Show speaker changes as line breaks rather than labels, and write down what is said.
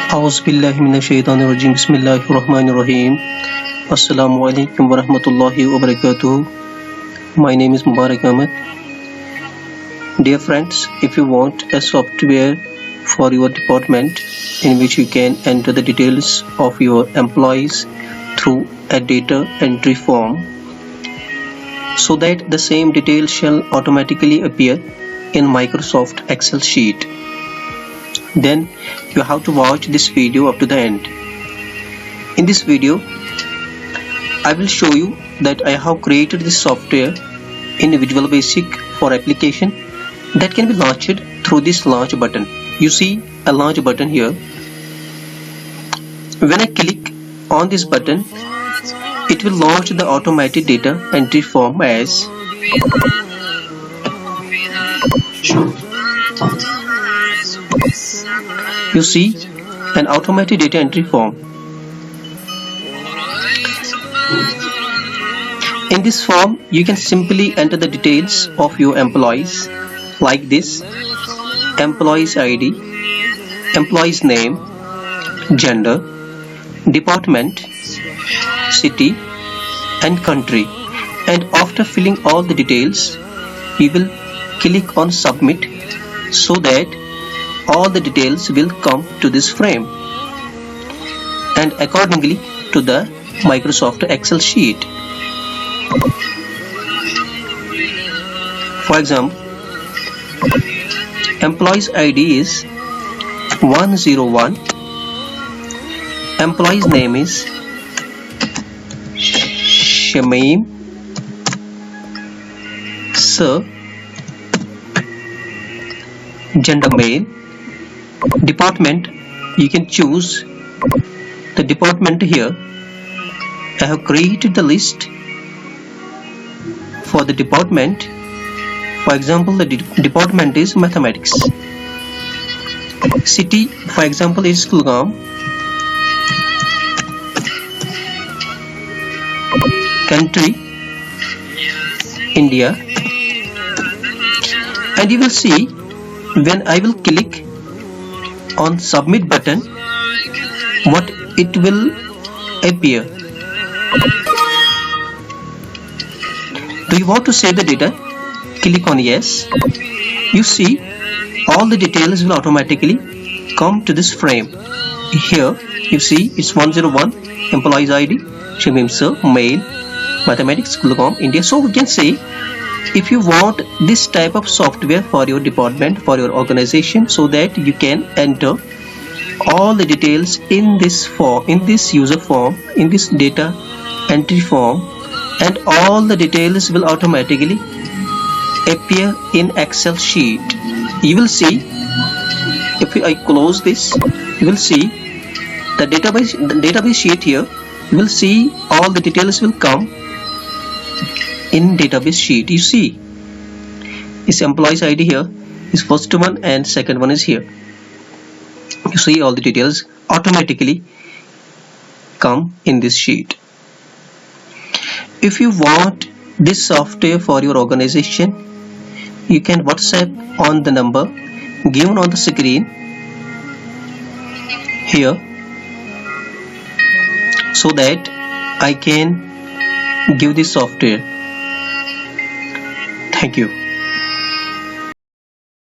Auzubillahiminash-shaytanir-rajim. Bismillahir-rahmanir-rahim. Assalamualaikum warahmatullahi wabarakatuh. My name is Mubarak Ahmed. Dear friends, if you want a software for your department in which you can enter the details of your employees through a data entry form so that the same details shall automatically appear in Microsoft Excel sheet, then you have to watch this video up to the end. In this video, I will show you that I have created this software in Visual Basic for application that can be launched through this launch button. You see a launch button here. When I click on this button, it will launch the automated data entry form as you see an automated data entry form. In this form, you can simply enter the details of your employees like this: employee's ID, employee's name, gender, department, city and country, and after filling all the details, you will click on submit so that all the details will come to this frame and accordingly to the Microsoft Excel sheet. For example, employee's ID is 101, employee's name is Shamim Sir, gender male, department, you can choose the department here. I have created the list for the department. For example, the department is mathematics. City, for example, is Kulgam. Country, India. And you will see when I will click on submit button, what it will appear. Do you want to save the data? Click on yes. You see all the details will automatically come to this frame. Here you see it's 101, employee's ID, Shamim Sir, male, mathematics, Kulgam, India. So we can say, if you want this type of software for your department, for your organization, so that you can enter all the details in this form, in this user form, in this data entry form, and all the details will automatically appear in Excel sheet. You will see, if I close this, you will see the database sheet here. You will see all the details will come in database sheet. You see this employee's ID here is first one and second one is here. You see all the details automatically come in this sheet. If you want this software for your organization, you can WhatsApp on the number given on the screen here so that I can give this software. Thank you.